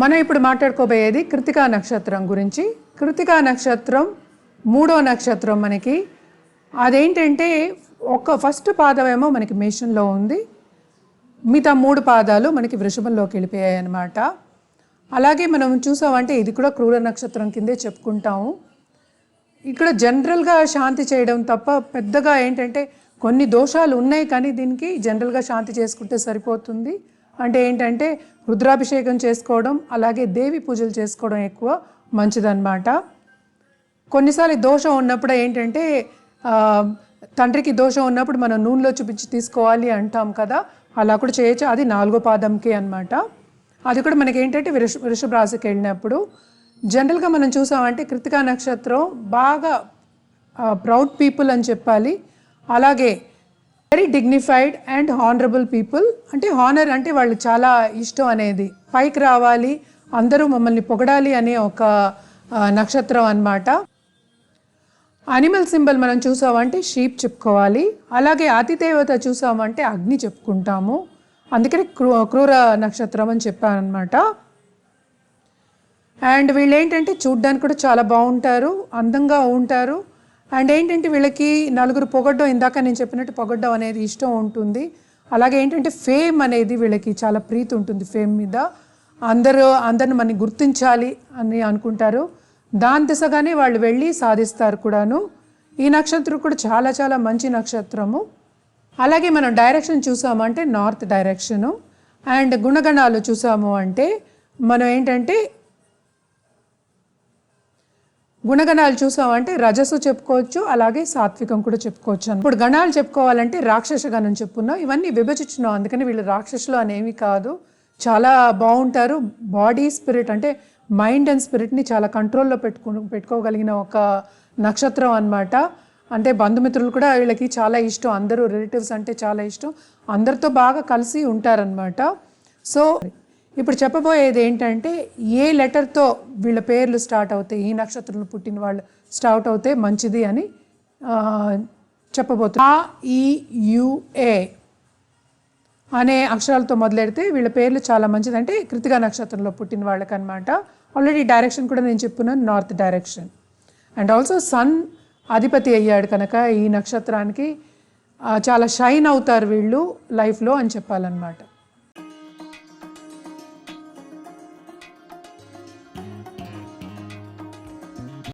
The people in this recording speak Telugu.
మనం ఇప్పుడు మాట్లాడుకోబోయేది కృతికా నక్షత్రం గురించి. కృతికా నక్షత్రం మూడో నక్షత్రం మనకి. అదేంటంటే ఫస్ట్ పాదమేమో మనకి మేషంలో ఉంది, మిగతా 3 పాదాలు మనకి వృషభంలోకి వెళ్ళిపోయాయి అన్నమాట. అలాగే మనం చూసామంటే ఇది కూడా క్రూర నక్షత్రం కిందే చెప్పుకుంటాము. ఇక్కడ జనరల్గా శాంతి చేయడం తప్ప పెద్దగా ఏంటంటే కొన్ని దోషాలు ఉన్నాయి, కానీ దీనికి జనరల్గా శాంతి చేసుకుంటే సరిపోతుంది. అంటే ఏంటంటే రుద్రాభిషేకం చేసుకోవడం, అలాగే దేవి పూజలు చేసుకోవడం ఎక్కువ మంచిదన్నమాట. కొన్నిసార్లు దోషం ఉన్నప్పుడు ఏంటంటే తండ్రికి దోషం ఉన్నప్పుడు మనం నూనెలో చూపించి తీసుకోవాలి అంటాం కదా, అలా కూడా చేయొచ్చు. అది 4వ పాదంకి అన్నమాట. అది కూడా మనకి ఏంటంటే వృషభ రాశికి వెళ్ళినప్పుడు జనరల్గా మనం చూసామంటే కృతికా నక్షత్రం బాగా ప్రౌడ్ పీపుల్ అని చెప్పాలి. అలాగే very dignified and honourable people. అంటే హానర్ అంటే వాళ్ళు చాలా ఇష్టం అనేది, పైకి రావాలి, అందరూ మమ్మల్ని పొగడాలి అనే ఒక నక్షత్రం అన్నమాట. అనిమల్ సింబల్ మనం చూసామంటే షీప్ చెప్పుకోవాలి. అలాగే అతిదేవత చూసామంటే అగ్ని చెప్పుకుంటాము. అందుకని క్రూర నక్షత్రం అని చెప్పానమాట. అండ్ వీళ్ళు ఏంటంటే చూడ్డానికి కూడా చాలా బాగుంటారు, అందంగా ఉంటారు. అండ్ ఏంటంటే వీళ్ళకి నలుగురు పొగడ్డం, ఇందాక నేను చెప్పినట్టు పొగడ్డం అనేది ఇష్టం ఉంటుంది. అలాగే ఏంటంటే ఫేమ్ అనేది వీళ్ళకి చాలా ప్రీతి ఉంటుంది, ఫేమ్ మీద. అందరిని మనని గుర్తించాలి అని అనుకుంటారు. దాని దిశగానే వాళ్ళు వెళ్ళి సాధిస్తారు కూడాను. ఈ నక్షత్రం కూడా చాలా చాలా మంచి నక్షత్రము. అలాగే మనం డైరెక్షన్ చూసామంటే నార్త్ డైరెక్షను. అండ్ గుణగణాలు చూసాము అంటే మనం ఏంటంటే గుణగణాలు చూసామంటే రజస్సు చెప్పుకోవచ్చు, అలాగే సాత్వికం కూడా చెప్పుకోవచ్చు. ఇప్పుడు గణాలు చెప్పుకోవాలంటే రాక్షస గణం చెప్పుకున్నాం. ఇవన్నీ విభజించినాం, అందుకని వీళ్ళు రాక్షసులు అనేవి కాదు, చాలా బాగుంటారు. బాడీ స్పిరిట్ అంటే మైండ్ అండ్ స్పిరిట్ని చాలా కంట్రోల్లో పెట్టుకోగలిగిన ఒక నక్షత్రం అన్నమాట. అంటే బంధుమిత్రులు కూడా వీళ్ళకి చాలా ఇష్టం, అందరూ రిలేటివ్స్ అంటే చాలా ఇష్టం, అందరితో బాగా కలిసి ఉంటారనమాట. సో ఇప్పుడు చెప్పబోయేది ఏంటంటే ఏ లెటర్తో వీళ్ళ పేర్లు స్టార్ట్ అవుతాయి, ఈ నక్షత్రంలో పుట్టిన వాళ్ళు స్టార్ట్ అవుతే మంచిది అని చెప్పబోతున్నా. A-E-U-A అనే అక్షరాలతో మొదలెడితే వీళ్ళ పేర్లు చాలా మంచిది. అంటే కృతికా నక్షత్రంలో పుట్టిన వాళ్ళకి అనమాట. ఆల్రెడీ డైరెక్షన్ కూడా నేను చెప్పుకున్నాను, north direction. And also sun అధిపతి అయ్యాడు కనుక ఈ నక్షత్రానికి చాలా షైన్ అవుతారు వీళ్ళు లైఫ్లో అని చెప్పాలన్నమాట.